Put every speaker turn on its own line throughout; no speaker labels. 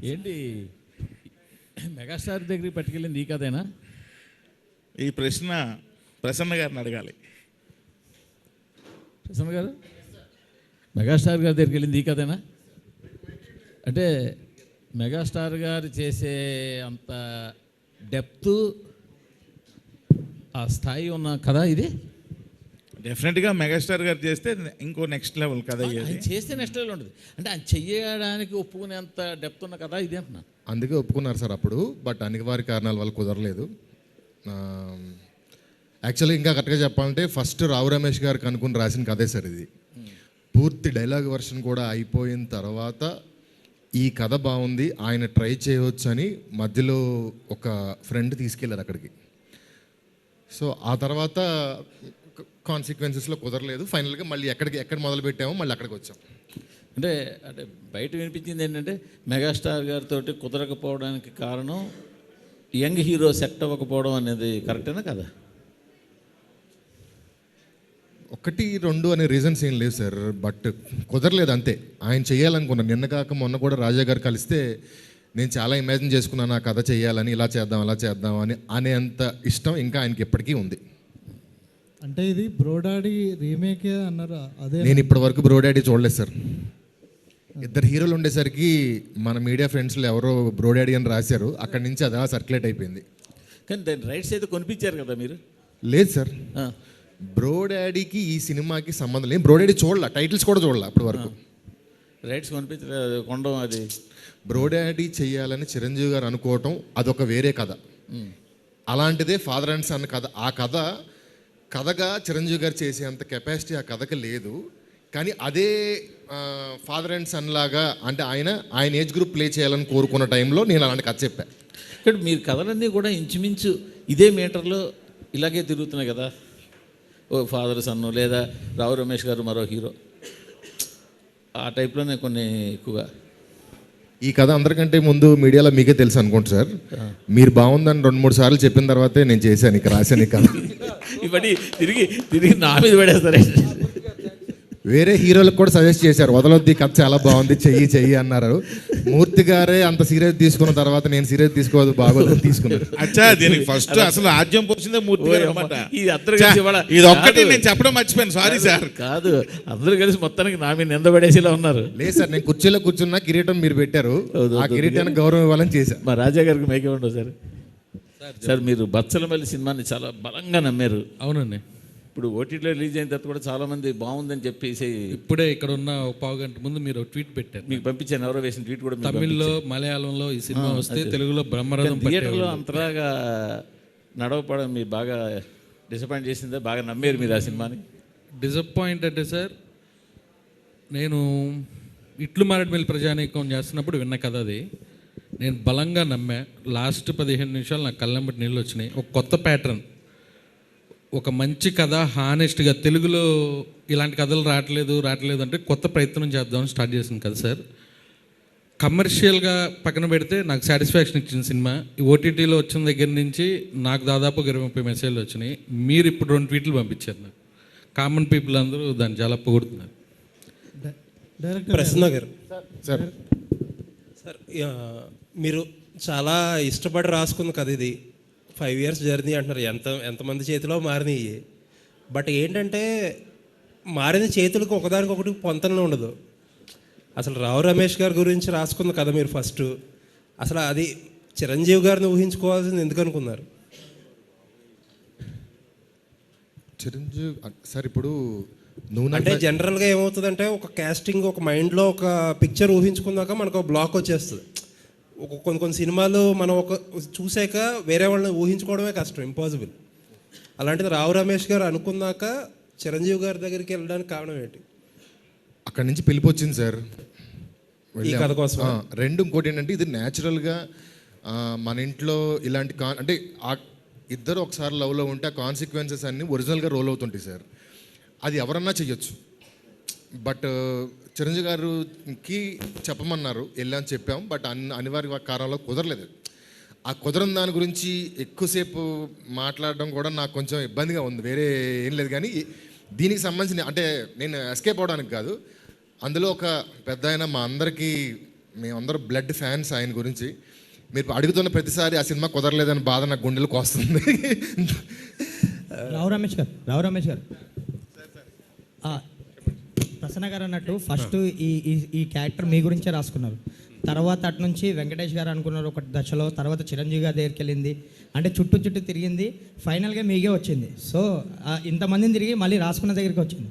ఏంటి మెగాస్టార్ దగ్గరికి పట్టుకెళ్ళింది ఈ కథేనా?
ఈ ప్రశ్న ప్రసన్న గారిని అడగాలి.
ప్రసన్న గారు, మెగాస్టార్ గారి దగ్గరికి వెళ్ళింది ఈ కథేనా? అంటే మెగాస్టార్ గారు చేసే అంత డెప్త్, ఆ స్థాయి ఉన్న కథ ఇది.
డెఫినెట్గా మెగాస్టార్ గారు చేస్తే ఇంకో నెక్స్ట్ లెవెల్ కథ
ఆయన చేస్తే నెక్స్ట్ లెవెల్ ఉంటుంది. అంటే ఆయన చెయ్యడానికి ఒప్పుకునేంత డెప్త్ ఉన్న కథ ఇది అంటున్నా.
అందుకే ఒప్పుకున్నారు సార్ అప్పుడు, బట్ అనివార్య కారణాల వల్ల కుదరలేదు. యాక్చువల్లీ ఇంకా కరెక్ట్గా చెప్పాలంటే ఫస్ట్ రావు రమేష్ గారికి అనుకుని రాసిన కథే సార్ ఇది. పూర్తి డైలాగ్ వర్షన్ కూడా అయిపోయిన తర్వాత ఈ కథ బాగుంది, ఆయన ట్రై చేయవచ్చు అని మధ్యలో ఒక ఫ్రెండ్ తీసుకెళ్ళారు అక్కడికి. సో ఆ తర్వాత కాన్సిక్వెన్సెస్లో కుదరలేదు. ఫైనల్గా మళ్ళీ ఎక్కడ మొదలు పెట్టామో మళ్ళీ అక్కడికి వచ్చాం.
అంటే అంటే బయట వినిపించింది ఏంటంటే మెగాస్టార్ గారితో కుదరకపోవడానికి కారణం యంగ్ హీరో సెట్ అవ్వకపోవడం అనేది కరెక్టేనా కదా?
1, 2 అనే రీజన్స్ ఏం లేవు సార్, బట్ కుదరలేదు అంతే. ఆయన చేయాలనుకున్నాను. నిన్న కాక మొన్న కూడా రాజా గారు కలిస్తే నేను చాలా ఇమాజిన్ చేసుకున్నాను ఆ కథ చేయాలని, ఇలా చేద్దాం అలా చేద్దాం అని అనేంత ఇష్టం ఇంకా ఆయనకి ఎప్పటికీ ఉంది.
అంటే ఇది బ్రోడాడీ రీమేకే అన్నారు అదే.
నేను ఇప్పటి వరకు బ్రోడాడీ చూడలేదు సార్. 2 హీరోలు ఉండేసరికి మన మీడియా ఫ్రెండ్స్లో ఎవరో బ్రోడాడీ అని రాశారు, అక్కడి నుంచి అది అలా సర్క్యులేట్ అయిపోయింది.
కానీ దాని రైట్స్ అయితే కొనిపించారు కదా మీరు?
లేదు సార్, బ్రోడాడీకి ఈ సినిమాకి సంబంధం లేదు. బ్రోడాడీ చూడాల, టైటిల్స్ కూడా చూడాల అప్పటి వరకు.
రైట్స్ కొనిపించలేదు, కొనడం అది.
బ్రోడాడీ చేయాలని చిరంజీవి గారు అనుకోవటం అదొక వేరే కథ. అలాంటిదే ఫాదర్ అండ్ సన్ కథ. ఆ కథగా చిరంజీవి గారు చేసేంత కెపాసిటీ ఆ కథకి లేదు. కానీ అదే ఫాదర్ అండ్ సన్ లాగా అంటే ఆయన ఏజ్ గ్రూప్ ప్లే చేయాలని కోరుకున్న టైంలో నేను అలాంటి కథ చెప్పాను.
ఇక్కడ మీరు కథలన్నీ కూడా ఇంచుమించు ఇదే మీటర్లో ఇలాగే తిరుగుతున్నాయి కదా. ఓ ఫాదర్ సన్ను, లేదా రావు రమేష్ గారు మరో హీరో, ఆ టైప్లోనే కొన్ని ఎక్కువగా.
ఈ కథ అందరికంటే ముందు మీడియాలో మీకే తెలుసు అనుకుంటా సార్. మీరు బాగుందని 2-3 సార్లు చెప్పిన తర్వాతే నేను చేశాను, ఇక రాశాను ఈ కథ.
ఇవన్నీ తిరిగి నా మీద పడేస్తారే.
వేరే హీరోలకు కూడా సజెస్ట్ చేశారు, వదలొద్ది కథ చాలా బాగుంది, చెయ్యి అన్నారు. మూర్తి గారే అంత సీరియస్ తీసుకున్న తర్వాత నేను సీరియస్ తీసుకోవద్దు, బాగోదు తీసుకున్నాను.
అచ్చా, దీనికి ఫస్ట్ అసలు ఆద్యం పోసిందే మూర్తి గారు అన్నమాట.
ఇది
ఒక్కటి నేను చెప్పడం మర్చిపోయాను, సారీ సార్.
కాదు, అందరూ కలిసి మొత్తానికి నా మీద నింద పడేసేలా ఉన్నారు.
లేదు సార్, నేను కుర్చీలో కూర్చున్నా, కిరీటం మీరు పెట్టారు, ఆ కిరీటానికి గౌరవం ఇవ్వాలని చేశాను.
మా రాజా గారికి మేకే ఉండవు సార్. సార్ మీరు బచ్చలమల్లి సినిమాని చాలా బలంగా నమ్మారు.
అవునండి.
ఇప్పుడు ఓటీటీలో రిలీజ్ అయిన తర్వాత కూడా చాలా మంది బాగుందని చెప్పేసి
ఇప్పుడే ఇక్కడ ఉన్న 1/2 గంట ముందు మీరు ట్వీట్ పెట్టారు,
మీకు పంపించాను. ఎవరో వేసిన ట్వీట్ కూడా
తమిళ్లో మలయాళంలో ఈ సినిమా వస్తే తెలుగులో బ్రహ్మరథం
థియేటర్లో అంతలాగా నడవపడం మీరు బాగా డిసప్పాయింట్ చేసిందే, బాగా నమ్మారు మీరు ఆ సినిమాని?
డిసప్పాయింట్ అంటే సార్, నేను ఇట్లు మారేడుమిల్లి ప్రజానీకం చేస్తున్నప్పుడు విన్న కథ అది. నేను బలంగా నమ్మా. లాస్ట్ 15 నిమిషాలు నాకు కళ్ళెంబటి నీళ్ళు వచ్చినాయి. ఒక కొత్త ప్యాటర్న్, ఒక మంచి కథ, హానెస్ట్గా తెలుగులో ఇలాంటి కథలు రావట్లేదు అంటే కొత్త ప్రయత్నం చేద్దామని స్టార్ట్ చేసింది కదా సార్. కమర్షియల్గా పక్కన పెడితే నాకు సాటిస్ఫాక్షన్ ఇచ్చిన సినిమా. ఓటీటీలో వచ్చిన దగ్గర నుంచి నాకు దాదాపు 20-30 మెసేజ్లు వచ్చినాయి. మీరు ఇప్పుడు 2 ట్వీట్లు పంపించారు నాకు. కామన్ పీపుల్ అందరూ దాన్ని చాలా పొగుడుతున్నారు.
డైరెక్టర్
ప్రసన్న గారు
సార్,
మీరు చాలా ఇష్టపడి రాసుకుంది కదా ఇది. 5 years జర్నీ అంటున్నారు, ఎంతమంది చేతిలో మారినాయి. బట్ ఏంటంటే మారిన చేతులకు ఒకదానికొకటి పొంతన ఉండదు. అసలు రావు రమేష్ గారి గురించి రాసుకుంది కదా మీరు ఫస్ట్. అసలు అది చిరంజీవి గారిని ఊహించుకోవాల్సింది ఎందుకు అనుకున్నారు?
చిరంజీవి సార్, ఇప్పుడు నువ్వు
అంటే జనరల్గా ఏమవుతుందంటే ఒక కాస్టింగ్, ఒక మైండ్లో ఒక పిక్చర్ ఊహించుకున్నాక మనకు ఒక బ్లాక్ వచ్చేస్తుంది. కొన్ని సినిమాలు మనం ఒక చూసాక వేరే వాళ్ళని ఊహించుకోవడమే కష్టం, ఇంపాసిబుల్. అలాంటిది రావు రమేష్ గారు అనుకున్నాక చిరంజీవి గారి దగ్గరికి వెళ్ళడానికి కారణం ఏంటి?
అక్కడి నుంచి పిలిపి వచ్చింది సార్
ఈ కథ కోసం.
2 ఇంకోటి ఏంటంటే ఇది న్యాచురల్గా మన ఇంట్లో ఇలాంటి అంటే ఇద్దరు ఒకసారి లవ్లో ఉంటే ఆ కాన్సిక్వెన్సెస్ అన్నీ ఒరిజినల్గా రోల్ అవుతుంటాయి సార్. అది ఎవరన్నా చెయ్యొచ్చు, బట్ చిరంజీవి గారికి చెప్పమన్నారు, వెళ్ళామని చెప్పాం. బట్ అనివార్య కారణంలో కుదరలేదు. ఆ కుదరని దాని గురించి ఎక్కువసేపు మాట్లాడడం కూడా నాకు కొంచెం ఇబ్బందిగా ఉంది, వేరే ఏం లేదు. కానీ దీనికి సంబంధించిన అంటే నేను ఎస్కేప్ అవడానికి కాదు, అందులో ఒక పెద్ద ఆయన మా అందరికీ మేమందరం బ్లడ్ ఫ్యాన్స్ ఆయన గురించి. మీరు అడుగుతున్న ప్రతిసారి ఆ సినిమా కుదరలేదని బాధ నాకు గుండెలకు వస్తుంది.
రావు రమేష్ గారు ప్రసన్న గారు అన్నట్టు ఫస్ట్ ఈ క్యారెక్టర్ మీ గురించే రాసుకున్నారు. తర్వాత అటు నుంచి వెంకటేష్ గారు అనుకున్నారు ఒక దశలో, తర్వాత చిరంజీవి గారి దగ్గరికి వెళ్ళింది, అంటే చుట్టూ తిరిగింది, ఫైనల్గా మీకే వచ్చింది. సో ఇంతమందిని తిరిగి మళ్ళీ రాసుకున్న దగ్గరికి వచ్చింది.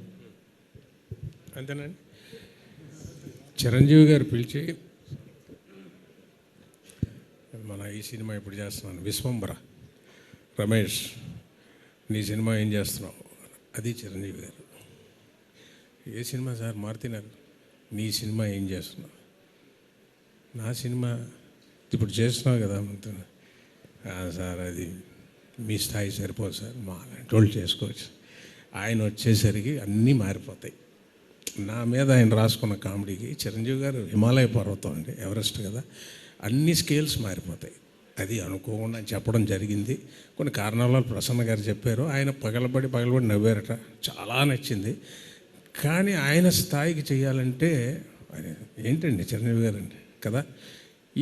అంతేనండి. చిరంజీవి గారు పిలిచి మన ఈ సినిమా ఇప్పుడు చేస్తున్నాను విశ్వంబర, రమేష్ నీ సినిమా ఏం చేస్తున్నావు, అది చిరంజీవి గారు. ఏ సినిమా సార్ మారుతున్నారు, నీ సినిమా ఏం చేస్తున్నావు, నా సినిమా ఇప్పుడు చేస్తున్నావు కదా సార్, అది మీ స్థాయి సరిపోదు సార్, మా అలాంటి చేసుకోవచ్చు. ఆయన వచ్చేసరికి అన్నీ మారిపోతాయి. నా మీద ఆయన రాసుకున్న కామెడీకి చిరంజీవి గారు హిమాలయ పర్వతం అండి, ఎవరెస్ట్ కదా, అన్ని స్కేల్స్ మారిపోతాయి. అది అనుకోకుండా చెప్పడం జరిగింది. కొన్ని కారణాల వల్ల ప్రసన్న గారు చెప్పారు, ఆయన పగలబడి నవ్వారట, చాలా నచ్చింది. కానీ ఆయన స్థాయికి చేయాలంటే ఆయన ఏంటండి చిరంజీవి గారు అండి కదా,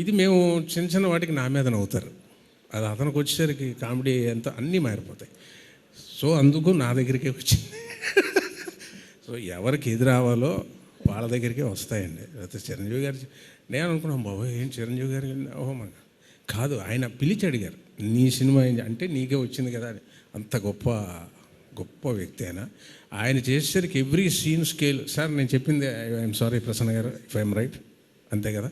ఇది మేము చిన్న వాటికి నా మీద నవ్వుతారు, అది అతనికి వచ్చేసరికి కామెడీ ఎంత అన్నీ మారిపోతాయి. సో అందుకు నా దగ్గరికే వచ్చింది. సో ఎవరికి ఎది రావాలో వాళ్ళ దగ్గరికే వస్తాయండి. లేకపోతే చిరంజీవి గారు నేను అనుకున్నాను బాబు ఏం చిరంజీవి గారు ఓహో మన కాదు, ఆయన పిలిచి అడిగారు నీ సినిమా అంటే నీకే వచ్చింది కదా అని. అంత గొప్ప వ్యక్తి ఆయన చేసేసరికి ఎవ్రీ సీన్ స్కేల్. సార్ నేను చెప్పింది ఐఎమ్ సారీ ప్రసన్న గారు ఇఫ్ ఐఎమ్ రైట్, అంతే కదా,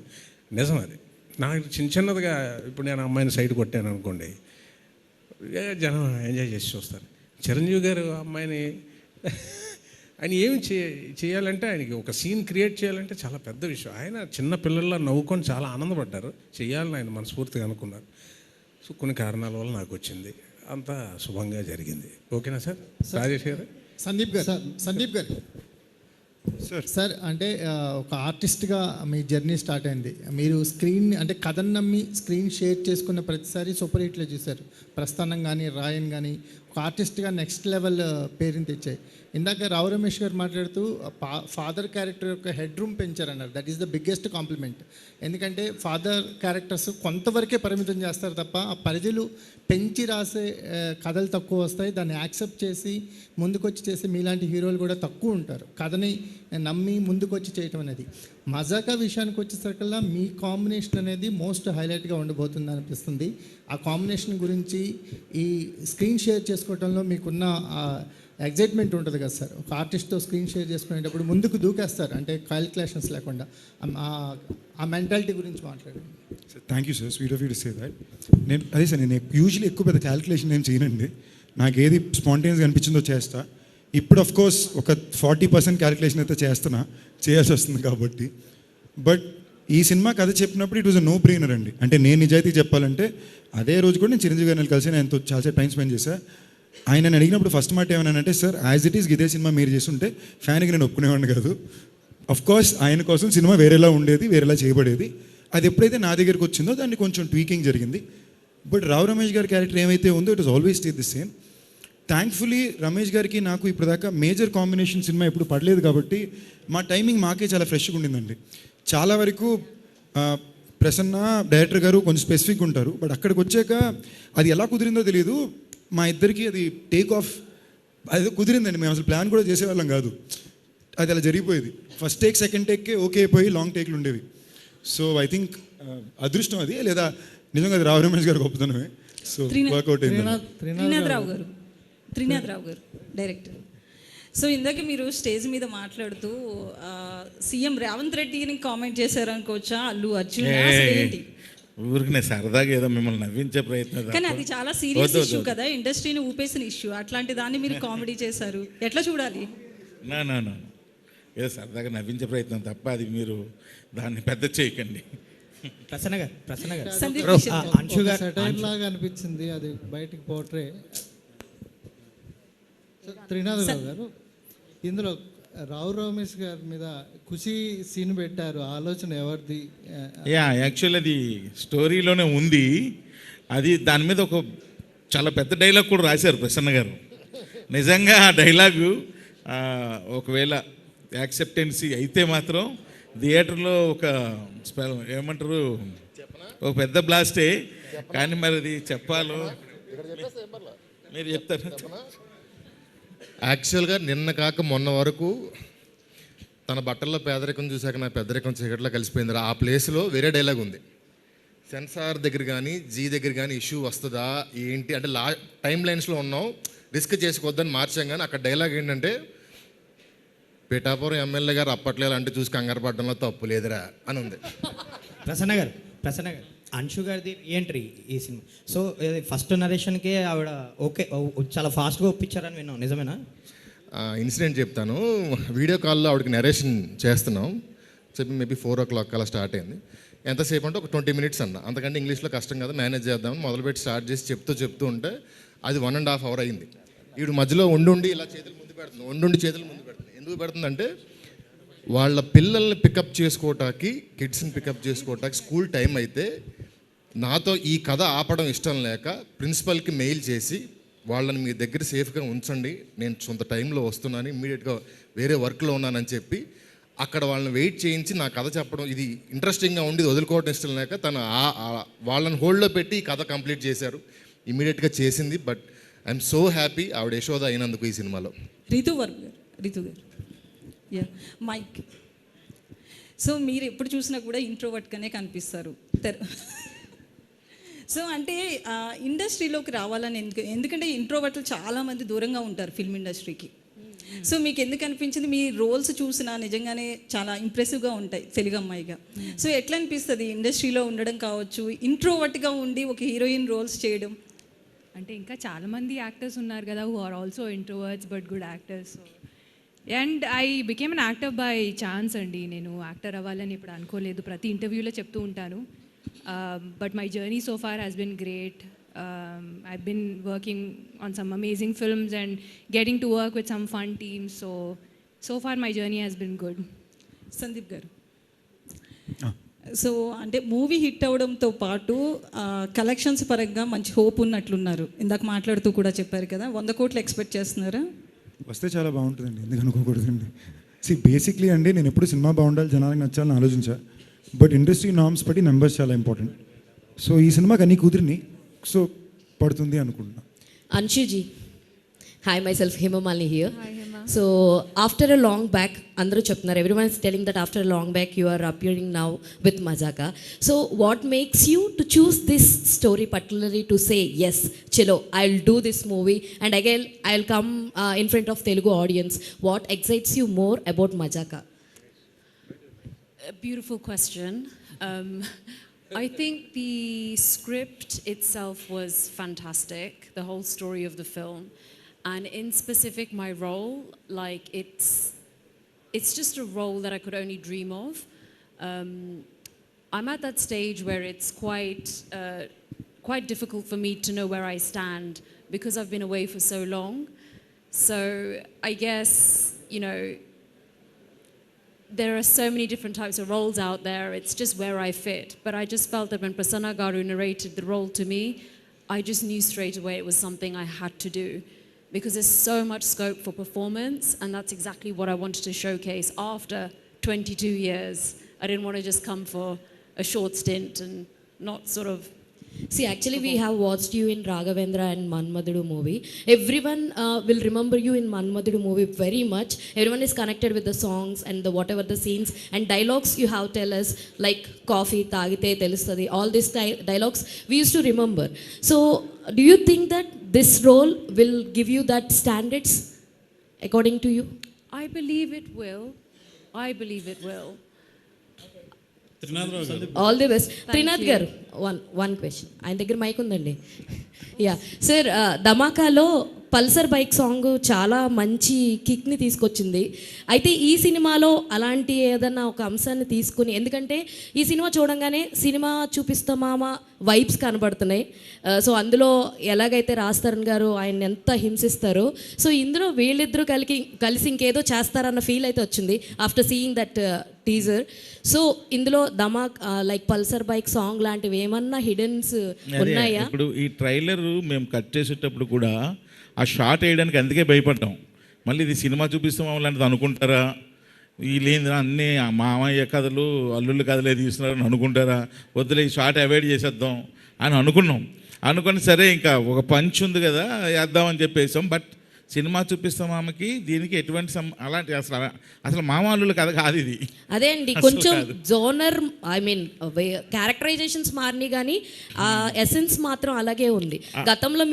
నిజం అది. నాకు చిన్నదిగా ఇప్పుడు నేను అమ్మాయిని సైడ్ కొట్టాను అనుకోండి, జనం ఎంజాయ్ చేసి చూస్తారు. చిరంజీవి గారు అమ్మాయిని ఆయన ఏమి చేయాలంటే, ఆయనకి ఒక సీన్ క్రియేట్ చేయాలంటే చాలా పెద్ద విషయం. ఆయన చిన్న పిల్లల్లో నవ్వుకొని చాలా ఆనందపడ్డారు, చేయాలని ఆయన మనస్ఫూర్తిగా అనుకున్నారు. సో కొన్ని కారణాల వల్ల నాకు వచ్చింది, అంతా శుభంగా జరిగింది. ఓకేనా సార్? రాజేష్ గారు.
సందీప్ గారు సార్ అంటే ఒక ఆర్టిస్ట్గా మీ జర్నీ స్టార్ట్ అయింది. మీరు స్క్రీన్ అంటే కథను నమ్మి స్క్రీన్ షేర్ చేసుకున్న ప్రతిసారి సూపర్ హిట్లో చూశారు. ప్రస్థానం కానీ రాయన్ కానీ ఒక ఆర్టిస్ట్గా నెక్స్ట్ లెవెల్ పేరుని తెచ్చాయి. ఇందాక రావు రమేష్ గారు మాట్లాడుతూ ఫాదర్ క్యారెక్టర్ యొక్క హెడ్ రూమ్ పెంచారన్నారు. That is the biggest compliment. ఎందుకంటే ఫాదర్ క్యారెక్టర్స్ కొంతవరకే పరిమితం చేస్తారు తప్ప ఆ పరిధులు పెంచి రాసే కథలు తక్కువ వస్తాయి. దాన్ని యాక్సెప్ట్ చేసి ముందుకొచ్చి చేసే మీలాంటి హీరోలు కూడా తక్కువ ఉంటారు. కథని నమ్మి ముందుకొచ్చి చేయటం అనేది. మజాకా విషయానికి వచ్చేసరికల్లా మీ కాంబినేషన్ అనేది మోస్ట్ హైలైట్గా ఉండబోతుంది అనిపిస్తుంది. ఆ కాంబినేషన్ గురించి ఈ స్క్రీన్ షేర్ చేసుకోవడంలో మీకున్న ఎగ్జైట్మెంట్ ఉంటుంది కదా సార్. ఒక ఆర్టిస్ట్తో స్క్రీన్ షేర్ చేసుకునేటప్పుడు ముందుకు దూకేస్తారు, అంటే క్యాలిక్యులేషన్స్ లేకుండా. ఆ మెంటాలిటీ గురించి మాట్లాడండి.
Thank you sir, sweet of you to say that. అదే సార్, నేను యూజువల్లీ ఎక్కువ పెద్ద క్యాలిక్యులేషన్ ఏం చేయనండి. నాకు ఏది స్పాంటేనియస్గా అనిపించిందో చేస్తా. ఇప్పుడు ఆఫ్ కోర్స్ ఒక 40% క్యాలిక్యులేషన్ అయితే చేయాల్సి వస్తుంది కాబట్టి. బట్ ఈ సినిమా కథ చెప్పినప్పుడు it was a no brainer అండి. అంటే నేను నిజాయితీ చెప్పాలంటే అదే రోజు కూడా నేను చిరంజీవి గారిని కలిసి ఆయనతో చాలాసేపు టైం స్పెండ్ చేశాను. ఆయన అడిగినప్పుడు ఫస్ట్ మాట ఏమన్నానంటే, సార్ యాజ్ ఇట్ ఈస్ ఇదే సినిమా మీరు చేస్తుంటే ఫ్యాన్కి నేను ఒప్పుకునేవాడిని కాదు. అఫ్ కోర్స్ ఆయన కోసం సినిమా వేరేలా ఉండేది, వేరేలా చేయబడేది. అది ఎప్పుడైతే నా దగ్గరికి వచ్చిందో దాన్ని కొంచెం ట్వీకింగ్ జరిగింది. బట్ రావు రమేష్ గారి క్యారెక్టర్ ఏమైతే ఉందో it was always stay the same. Thankfully Ramesh గారికి నాకు ఇప్పటిదాకా మేజర్ కాంబినేషన్ సినిమా ఎప్పుడు పడలేదు కాబట్టి మా టైమింగ్ మాకే చాలా ఫ్రెష్గా ఉండిందండి. చాలా వరకు ప్రసన్న డైరెక్టర్ గారు కొంచెం స్పెసిఫిక్ ఉంటారు, బట్ అక్కడికి వచ్చాక అది ఎలా కుదిరిందో తెలియదు. మా ఇద్దరికి అది టేక్ ఆఫ్ అది కుదిరిందండి. మేము అసలు ప్లాన్ కూడా చేసేవాళ్ళం కాదు, అది అలా జరిగిపోయేది. ఫస్ట్ టేక్ సెకండ్ టేక్కే ఓకే అయిపోయి లాంగ్ టేక్లు ఉండేవి. సో ఐ థింక్ అదృష్టం అది, లేదా నిజంగా అది రావు రమేష్ గారు గొప్పతనమే. సో వర్కౌట్ అయింది.
త్రినాథరావు గారు డైరెక్టర్. సో ఇందాక మీరు స్టేజ్ మీద మాట్లాడుతూ సీఎం రేవంత్ రెడ్డిని కామెంట్ చేశారు అనుకోవచ్చా, అల్లు అర్జున్ ఏంటి?
ఊరికి నేను సరదాగా ఏదో మిమ్మల్ని నవ్వించే ప్రయత్నం.
కానీ అది చాలా సీరియస్ ఇష్యూ కదా, ఇండస్ట్రీని ఊపేసిన ఇష్యూ. అట్లాంటి దాన్ని మీరు కామెడీ చేశారు, ఎట్లా చూడాలి?
నా ఏదో సరదాగా నవ్వించే ప్రయత్నం తప్ప అది మీరు దాన్ని పెద్ద చేయకండి.
ప్రసన్న గారు
అంశు గారు సెటైర్ లాగా అనిపించింది, అది బయటికి పోట్రే. త్రినాథరావు గారు, ఇందులో రావు రమేష్ గారి మీద ఖుషి సీన్ పెట్టారు, ఆలోచన ఎవరిది?
యాక్చువల్ అది స్టోరీలోనే ఉంది. అది దాని మీద ఒక చాలా పెద్ద డైలాగ్ కూడా రాశారు ప్రసన్న గారు. నిజంగా ఆ డైలాగు ఒకవేళ యాక్సెప్టెన్సీ అయితే మాత్రం థియేటర్లో ఒక ఏమంటారు, ఒక పెద్ద బ్లాస్టే. కానీ మరి అది చెప్పాలో మీరు చెప్తారు.
యాక్చువల్గా నిన్న కాక మొన్న వరకు తన బట్టల్లో పేదరికం చూశాక నా పెద్దరికం చీకట్లో కలిసిపోయింది. ఆ ప్లేస్లో వేరే డైలాగ్ ఉంది. సెన్సార్ దగ్గర కానీ జీ దగ్గర కానీ ఇష్యూ వస్తుందా ఏంటి అంటే టైం లైన్స్లో ఉన్నాం, రిస్క్ చేసుకోవద్దని మార్చాం. కానీ అక్కడ డైలాగ్ ఏంటంటే, పిఠాపురం ఎమ్మెల్యే గారు అప్పట్లో అంటే చూసి కంగారు పడడంలో తప్పు లేదురా అని ఉంది.
ప్రసన్న గారు అంశు గారిది ఎంట్రీ ఈ సినిమా. సో ఫస్ట్ నరేషన్కే ఆవిడ ఓకే చాలా ఫాస్ట్గా ఒప్పించారని విన్నాం, నిజమేనా?
ఇన్సిడెంట్ చెప్తాను. వీడియో కాల్లో ఆవిడకి నరేషన్ చేస్తున్నాం చెప్పి మేబీ 4 o'clock అలా స్టార్ట్ అయింది. ఎంతసేపు అంటే ఒక 20 minutes అన్న, అంతకంటే ఇంగ్లీష్లో కష్టం కదా, మేనేజ్ చేద్దామని మొదలుపెట్టి స్టార్ట్ చేసి చెప్తూ ఉంటే అది 1.5 hour అయింది. వీడు మధ్యలో ఉండి ఇలా చేతులు ముందు పెడుతుంది. ఎందుకు పెడుతుందంటే వాళ్ళ పిల్లల్ని పికప్ చేసుకోవటానికి, కిడ్స్ని పికప్ చేసుకోవటానికి స్కూల్ టైం అయితే నాతో ఈ కథ ఆపడం ఇష్టం లేక ప్రిన్సిపల్కి మెయిల్ చేసి వాళ్ళని మీ దగ్గర సేఫ్గా ఉంచండి, నేను సొంత టైంలో వస్తున్నాను, ఇమ్మీడియట్గా వేరే వర్క్లో ఉన్నానని చెప్పి అక్కడ వాళ్ళని వెయిట్ చేయించి నా కథ చెప్పడం, ఇది ఇంట్రెస్టింగ్గా ఉండి వదులుకోవడం ఇష్టం లేక తను వాళ్ళని హోల్డ్లో పెట్టి ఈ కథ కంప్లీట్ చేశారు. ఇమ్మీడియట్గా చేసింది. బట్ ఐఎమ్ సో హ్యాపీ ఆవిడ యశోద అయినందుకు ఈ సినిమాలో.
రితు గారు యా మైక్. సో మీరు ఎప్పుడు చూసినా కూడా ఇంట్రోవర్ట్గానే కనిపిస్తారు. సో అంటే ఇండస్ట్రీలోకి రావాలని ఎందుకంటే ఇంట్రోవర్ట్లు చాలామంది దూరంగా ఉంటారు ఫిల్మ్ ఇండస్ట్రీకి. సో మీకు ఎందుకు అనిపించింది? మీ రోల్స్ చూసినా నిజంగానే చాలా ఇంప్రెసివ్గా ఉంటాయి తెలుగు అమ్మాయిగా. సో ఎట్లా అనిపిస్తుంది ఇండస్ట్రీలో ఉండడం కావచ్చు, ఇంట్రోవర్ట్గా ఉండి ఒక హీరోయిన్ రోల్స్ చేయడం?
అంటే ఇంకా చాలామంది యాక్టర్స్ ఉన్నారు కదా who are also introverts but good actors. And I became an actor by chance అండి. నేను యాక్టర్ అవ్వాలని ఇప్పుడు అనుకోలేదు, ప్రతి ఇంటర్వ్యూలో చెప్తూ ఉంటాను. But my journey so far has been great. I've been working on some amazing films and getting to work with some fun teams. So far my journey has been good.
Sandeep గారు, so అంటే movie hit అవడంతో పాటు collections పరంగా మంచి hope ఉన్నట్లున్నారు. ఇందాక మాట్లాడుతూ కూడా చెప్పారు కదా, 100 కోట్లు ఎక్స్పెక్ట్ చేస్తున్నారా?
వస్తే చాలా బాగుంటుందండి, ఎందుకు అనుకోకూడదండి. బేసిక్లీ అండి నేను ఎప్పుడు సినిమా బాగుండాలి, జనానికి నచ్చాలని ఆలోచించా. బట్ ఇండస్ట్రీ నార్మ్స్ బట్టి నెంబర్స్ చాలా ఇంపార్టెంట్. సో ఈ సినిమాకి అన్ని కుదిరిని, సో పడుతుంది అనుకుంటున్నా.
Anshuji, hi, myself Hema Malini here. Hi Hema. So after a long back, andru cheptunnaru, everyone is telling that after a long back you are appearing now with Mazaka. So what makes you to choose this story particularly to say yes, chalo, I'll do this movie and again I'll come in front of Telugu audience? What excites you more about Mazaka?
A beautiful question. I think the script itself was fantastic, the whole story of the film, and in specific my role, like it's just a role that I could only dream of. I'm at that stage where it's quite difficult for me to know where I stand because I've been away for so long. So I guess, you know, there are so many different types of roles out there. It's just where I fit. But I just felt that when Prasanna Garu narrated the role to me, I just knew straight away it was something I had to do because there's so much scope for performance, and that's exactly what I wanted to showcase after 22 years. I didn't want to just come for a short stint and not sort of...
See, actually we have watched you in Raghavendra and Manmadudu movie. Everyone will remember you in Manmadudu movie very much. Everyone is connected with the songs and the whatever the scenes and dialogues you have tell us, like coffee tagite telustadi, all these dialogues we used to remember. So do you think that this role will give you that standards according to you?
I believe it will.
All the best. Trinath గారు, one question. ఆయన దగ్గర mic ఉందండి. Yeah sir, ధమాకాలో Pulsar bike song చాలా మంచి కిక్ని తీసుకొచ్చింది. అయితే ఈ సినిమాలో అలాంటి ఏదన్నా ఒక అంశాన్ని తీసుకుని, ఎందుకంటే ఈ సినిమా చూడంగానే సినిమా చూపిస్తామా వైబ్స్ కనబడుతున్నాయి. సో అందులో ఎలాగైతే రాజ్ గారు ఆయన ఎంత హింసిస్తారో, సో ఇందులో వీళ్ళిద్దరూ కలిసి ఇంకేదో చేస్తారన్న ఫీల్ అయితే వచ్చింది after seeing that teaser. So ఇందులో ధమాక్ లైక్ పల్సర్ బైక్ సాంగ్ లాంటివి ఏమన్నా హిడెన్స్ ఉన్నాయా?
ఇప్పుడు ఈ ట్రైలర్ మేము కట్ చేసేటప్పుడు కూడా ఆ షార్ట్ వేయడానికి అందుకే భయపడ్డాం. మళ్ళీ ఇది సినిమా చూపిస్తాం అలాంటిది అనుకుంటారా, వీళ్ళేంద్రా అన్నీ మామయ్య కథలు అల్లుళ్ళ కథలే తీస్తున్నారని అనుకుంటారా, వద్దులే ఈ షార్ట్ అవాయిడ్ చేసేద్దాం అని అనుకున్నాం. అనుకుని సరే ఇంకా ఒక పంచ్ ఉంది కదా వేద్దామని చెప్పేసాం. బట్ సినిమా చూపిస్తాం ఆమెకి, దీనికి ఎటువంటి అలాంటి అసలు మామూలు కథ కాదు ఇది.
అదే అండి, కొంచెం జోనర్ ఐ మీన్ క్యారెక్టరైజేషన్స్ మారినాయి కానీ ఆ ఎసెన్స్ మాత్రం అలాగే ఉంది. గతంలో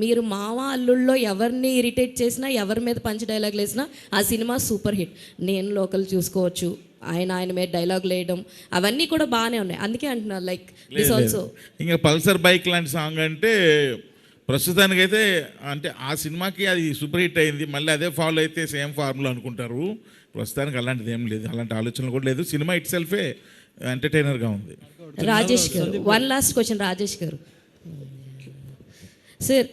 మీరు మామ అల్లుళ్ళలో ఎవరిని ఇరిటేట్ చేసినా, ఎవరి మీద పంచ్ డైలాగులు వేసినా ఆ సినిమా సూపర్ హిట్. నేను లోకల్ చూసుకోవచ్చు, ఆయన మీద డైలాగులు వేయడం అవన్నీ కూడా బాగానే ఉన్నాయి. అందుకే అంటున్నా లైక్ దిస్ ఆల్సో.
ఇంకా పల్సర్ బైక్ లాంటి సాంగ్ అంటే ప్రస్తుతానికైతే అంటే ఆ సినిమాకి అది సూపర్ హిట్ అయింది, మళ్ళీ అదే ఫాలో అయితే సేమ్ ఫార్ములా అనుకుంటారు. ప్రస్తుతానికి అలాంటిది ఏం లేదు, అలాంటి ఆలోచనలు కూడా లేదు. సినిమా ఇట్ సెల్ఫే ఎంటర్టైనర్గా ఉంది.
రాజేష్ గారు, వన్ లాస్ట్ క్వశ్చన్ రాజేష్ గారు. సార్,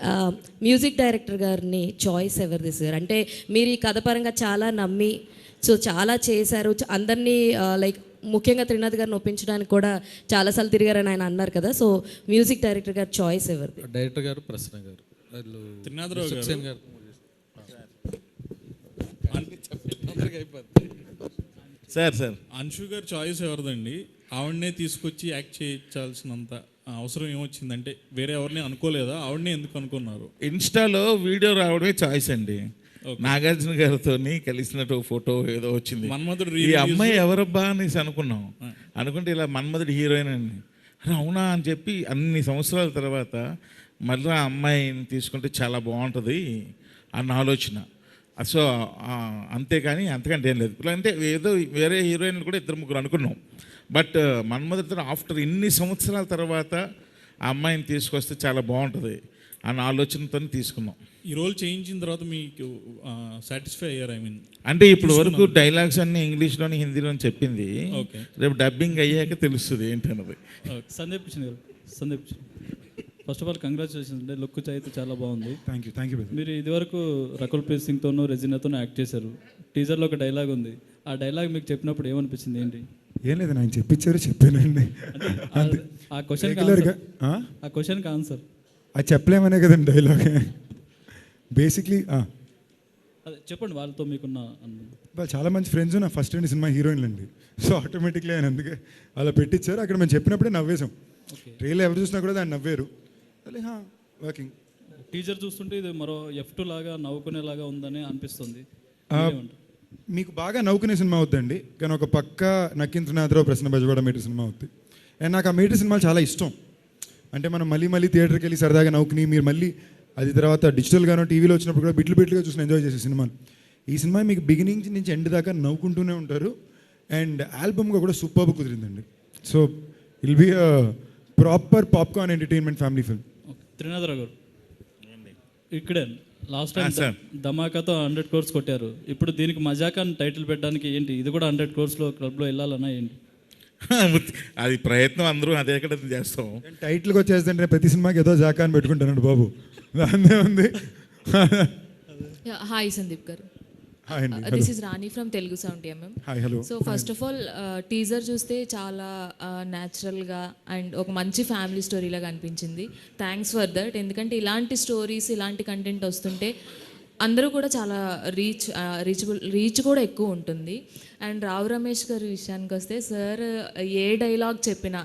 మ్యూజిక్ డైరెక్టర్ గారిని చాయిస్ ఎవరిది సార్? అంటే మీరు ఈ కథ పరంగా చాలా నమ్మి చాలా చేశారు, అందరినీ లైక్ ముఖ్యంగా త్రినాథ్ గారిని ఒప్పించడానికి కూడా చాలాసార్లు తిరిగారని ఆయన అన్నారు కదా. సో మ్యూజిక్ డైరెక్టర్ గారు చాయిస్ ఎవరిది?
డైరెక్టర్ గారు ప్రసన్న గారు,
త్రినాథరావు గారు.
సార్
అన్షు గారు చాయిస్ ఎవరిదండి? ఆవిడనే తీసుకొచ్చి యాక్ట్ చేయించాల్సినంత అవసరం ఏమొచ్చిందంటే వేరే ఎవరిని అనుకోలేదా? ఆవిడనే ఎందుకు అనుకున్నారు?
ఇన్స్టాలో వీడియో రావడమే చాయిస్ అండి. నాగార్జున గారితో కలిసినట్టు ఫోటో ఏదో వచ్చింది, ఈ అమ్మాయి ఎవరబ్బా అనేసి అనుకున్నాం. అనుకుంటే ఇలా మన్మధుడు హీరోయిన్ అని, అవునా అని చెప్పి అన్ని సంవత్సరాల తర్వాత మళ్ళీ ఆ అమ్మాయిని తీసుకుంటే చాలా బాగుంటుంది అన్న ఆలోచన. సో అంతేకాని అంతకంటే ఏం లేదు. అంటే ఏదో వేరే హీరోయిన్లు కూడా 2-3 అనుకున్నాం. బట్ మన్మధుడితో ఆఫ్టర్ ఇన్ని సంవత్సరాల తర్వాత ఆ అమ్మాయిని తీసుకొస్తే చాలా బాగుంటుంది అన్న ఆలోచనతో తీసుకున్నాం.
ఈ రోల్ చేయించిన తర్వాత మీకు సాటిస్ఫై అయ్యారు? ఐ మీన్
అంటే ఇప్పుడు వరకు డైలాగ్స్ అన్నీ ఇంగ్లీష్లోని హిందీలోని చెప్పింది, రేపు డబ్బింగ్ అయ్యాక తెలుస్తుంది ఏంటన్నది.
సందీప్ గారు, ఫస్ట్ ఆఫ్ ఆల్ కంగ్రాచులేషన్స్ అండి. లుక్ అయితే చాలా బాగుంది.
Thank you.
మీరు ఇదివరకు రకుల్ ప్రీత్ సింగ్తోనూ రెజినాతోనూ యాక్ట్ చేశారు. టీజర్లో ఒక డైలాగ్ ఉంది, ఆ డైలాగ్ మీకు చెప్పినప్పుడు ఏమనిపించింది? ఏంటి?
ఏం లేదు, ఆయన చెప్పానండి.
ఆ క్వశ్చన్కి ఆన్సర్
అది చెప్పలేమనే కదండి డైలాగ్ బేసిక్లీ.
అదే చెప్పండి, వాళ్ళతో మీకున్న
చాలా మంచి ఫ్రెండ్స్ నా ఫస్ట్ అండి సినిమా హీరోయిన్లు అండి. సో ఆటోమేటిక్లీ ఆయన అందుకే అలా పెట్టించారు. అక్కడ మేము చెప్పినప్పుడే నవ్వేశాం. ట్రైలర్ ఎవరు చూసినా కూడా దాన్ని నవ్వారు. వర్కింగ్
టీజర్ చూస్తుంటే ఇది మరో F2 లాగా నవ్వుకునేలాగా ఉందని అనిపిస్తుంది.
మీకు బాగా నవ్వుకునే సినిమా అవుద్దండి, కానీ ఒక పక్క నక్కిన త్రినాథరావు ప్రసన్న బెజవాడ మీటర్ సినిమా అవుతుంది. అండ్ నాకు ఆ మీటర్ సినిమాలు చాలా ఇష్టం. అంటే మనం మళ్ళీ థియేటర్కి వెళ్ళి సరదాగా నవ్వుకుని, మీరు మళ్ళీ అది తర్వాత డిజిటల్గానో టీవీలో వచ్చినప్పుడు కూడా బిట్లుగా చూసి ఎంజాయ్ చేసే సినిమాలు. ఈ సినిమా మీకు బిగినింగ్ నుంచి ఎండ్ దాకా నవ్వుకుంటూనే ఉంటారు. అండ్ ఆల్బమ్గా కూడా సూపర్బ్ కుదిరిందండి. So will be a proper popcorn entertainment family film.
Trinatharao గారు, ఇక్కడే లాస్ట్ టైం ధమాకాతో 100 crores కొట్టారు. ఇప్పుడు దీనికి మజాకా అని టైటిల్ పెట్టడానికి ఏంటి? ఇది కూడా 100 crores క్లబ్లో వెళ్ళాలన్నా ఏంటి?
అది ప్రయత్నం, అందరూ అదే ఎక్కడ చేస్తాం.
టైటిల్కి వచ్చేస్తుంటే ప్రతి సినిమాకి ఏదో జాకా అని పెట్టుకుంటానండి బాబు, దాన్నే ఉంది.
హాయ్ సందీప్ గారు, this is Rani from Telugu sound MM. So first of all teaser చూస్తే చాలా న్యాచురల్గా అండ్ ఒక మంచి ఫ్యామిలీ స్టోరీలాగా అనిపించింది. Thanks for that. ఎందుకంటే ఇలాంటి స్టోరీస్, ఇలాంటి కంటెంట్ వస్తుంటే అందరూ కూడా చాలా రీచ్ కూడా ఎక్కువ ఉంటుంది. అండ్ రావు రమేష్ గారి విషయానికి వస్తే, సార్ ఏ డైలాగ్ చెప్పినా,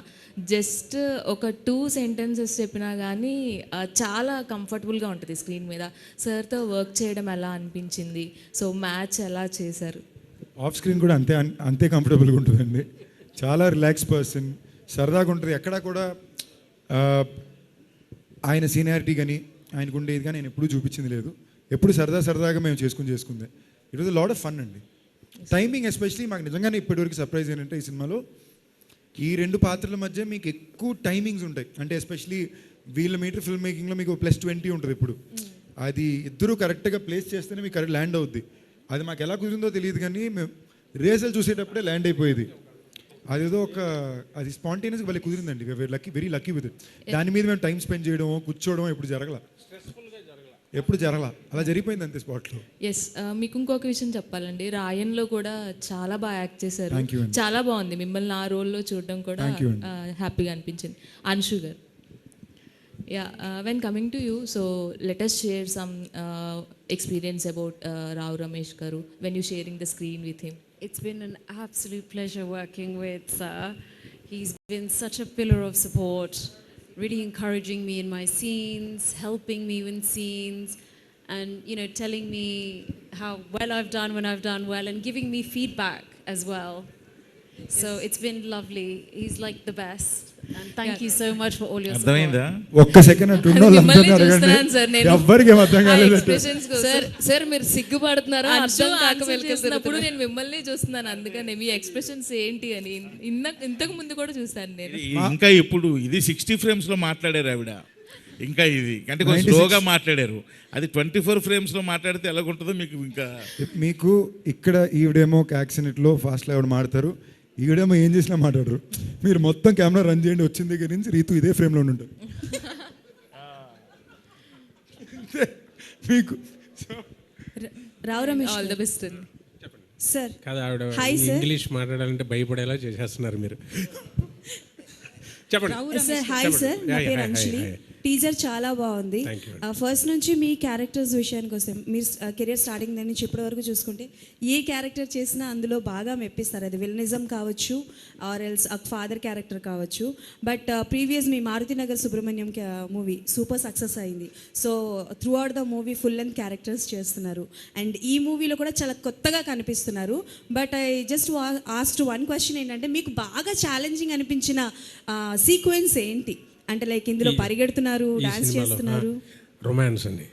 జస్ట్ ఒక 2 sentences చెప్పినా కానీ చాలా కంఫర్టబుల్గా ఉంటుంది స్క్రీన్ మీద. సార్తో వర్క్ చేయడం ఎలా అనిపించింది? సో మ్యాచ్ ఎలా చేశారు?
ఆఫ్ స్క్రీన్ కూడా అంతే కంఫర్టబుల్గా ఉంటుందండి. చాలా రిలాక్స్ పర్సన్, సరదాగా ఉంటుంది. ఎక్కడా కూడా ఆయన సీనియారిటీ కానీ ఆయనకు ఉండేది కానీ ఆయన ఎప్పుడూ చూపించింది లేదు. ఎప్పుడు సరదాగా మేము చేసుకుందే. It was lot of fun అండి. టైమింగ్ ఎస్పెషలీ మాకు నిజంగానే ఇప్పటివరకు సర్ప్రైజ్ ఏంటంటే, ఈ సినిమాలో ఈ 2 పాత్రల మధ్య మీకు ఎక్కువ టైమింగ్స్ ఉంటాయి. అంటే ఎస్పెషలీ వీళ్ళ మీటర్ ఫిల్మ్ మేకింగ్లో మీకు +20 ఉంటుంది. ఇప్పుడు అది ఇద్దరు కరెక్ట్గా ప్లేస్ చేస్తేనే మీకు కరెక్ట్ ల్యాండ్ అవుద్ది. అది మాకు ఎలా కుదిరిందో తెలియదు కానీ మేము రేసలు చూసేటప్పుడే ల్యాండ్ అయిపోయేది. అదేదో అది స్పాంటేనియస్గా భలే కుదిరిందండి. Very lucky with it. దాని మీద మేము టైం స్పెండ్ చేయడం, కూర్చోవడం ఎప్పుడు జరగల, అలా జరిగిపోయింది అంతే స్పాట్లో.
ఎస్, మీకు ఇంకొక విషయం చెప్పాలండి. రాయన్లో కూడా చాలా బాగా యాక్ట్ చేశారు, చాలా బాగుంది. మిమ్మల్ని ఆ రోల్లో చూడడం కూడా హ్యాపీగా అనిపించింది. అన్షు గారు, when coming to you, so let us share some experience about Rao Ramesh garu when you sharing the screen with him.
It's been an absolute pleasure working with Sir. He's been such a pillar of support, really encouraging me in my scenes, helping me in scenes, and telling me how well I've done when I've done well, and giving me feedback as well. So it's been lovely. He's like the best, and thank you so much for all your support.
అర్థమైందా?
ఒక్క second అట్టున్న ఎవ్వరికి ఏం అర్థం కాలేదు.
Sir మీరు సిగ్గుపడుతున్నారా అర్థం కాక వెళ్తున్నప్పుడు నేను మిమ్మల్ని చూస్తున్నాను, అందుకని మీ ఎక్స్ప్రెషన్స్ ఏంటి అని ఇంతకు ముందు కూడా చూసాను నేను.
ఇంకా ఇప్పుడు ఇది 60 frames లో మాట్లాడారు ఆవిడ, ఇంకా ఇది అంటే కొంచెం స్లోగా మాట్లాడారు. అది 24 frames లో మాట్లాడితే ఎలాగుంటుందో మీకు ఇంకా.
మీకు ఇక్కడ ఈవిడేమో యాక్సిడెంట్లో ఫాస్ట్లో ఎవడు మాడతారు, ఈవిడేమో ఏం చేసినా మాట్లాడరు. మీరు మొత్తం కెమెరా రన్ చేయండి, వచ్చిన దగ్గర నుంచి రీతు ఇదే ఫ్రేమ్లో ఉంటారు మీకు.
Rao Ramesh
all the best
sir.
కాదు, ఆవిడ
హాయ్ సార్.
ఇంగ్లీష్ మాట్లాడాలంటే భయపడేలా చేసేస్తున్నారు మీరు. చెప్పండి
సార్. హాయ్ సార్, నా పేరు అంజలి. టీజర్ చాలా బాగుంది. ఫస్ట్ నుంచి మీ క్యారెక్టర్స్ విషయానికి వస్తే మీరు కెరియర్ స్టార్టింగ్ దగ్గర నుంచి ఇప్పటి వరకు చూసుకుంటే ఏ క్యారెక్టర్ చేసినా అందులో బాగా మెప్పిస్తారు. అది విలనిజం కావచ్చు, ఆర్ ఎల్స్ ఫాదర్ క్యారెక్టర్ కావచ్చు. బట్ ప్రీవియస్ మీ Maruthinagar Subrahmanyam movie super success అయింది. So throughout the movie full length characters చేస్తున్నారు, అండ్ ఈ మూవీలో కూడా చాలా కొత్తగా కనిపిస్తున్నారు. But I just asked one question ఏంటంటే, మీకు బాగా ఛాలెంజింగ్ అనిపించిన సీక్వెన్స్ ఏంటి? అంటే లైక్ ఇందులో పరిగెడుతున్నారు, డాన్స్ చేస్తున్నారు,
రొమాన్స్ అండి.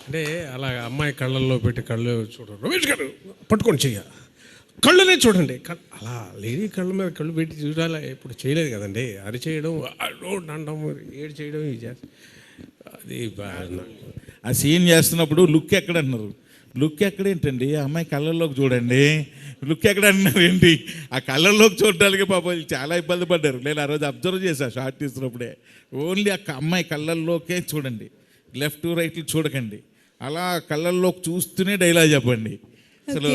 అంటే అలా అమ్మాయి కళ్ళల్లో పెట్టి కళ్ళు చూడండి, రమేష్ గారు పట్టుకొని చెయ్య, కళ్ళనే చూడండి, అలా లేడీ కళ్ళ మీద కళ్ళు పెట్టి చూడాలి. ఇప్పుడు చేయలేదు కదండి, అరి చేయడం, అండం, ఏడు చేయడం, అది
ఆ సీన్ చేస్తున్నప్పుడు లుక్ ఎక్కడ అన్నారు, లుక్ ఎక్కడేంటండి, ఆ అమ్మాయి కళ్ళల్లోకి చూడండి, లుక్ ఎక్కడ అన్నారు ఏంటి, ఆ కళ్ళల్లోకి చూడడానికి పాపం చాలా ఇబ్బంది పడ్డారు. నేను ఆ రోజు అబ్జర్వ్ చేశాను షార్ట్ తీసినప్పుడే. ఓన్లీ ఆ అమ్మాయి కళ్ళల్లోకే చూడండి, లెఫ్ట్ రైట్లు చూడకండి, అలా కళ్ళల్లోకి చూస్తూనే డైలాగ్ చెప్పండి. అసలు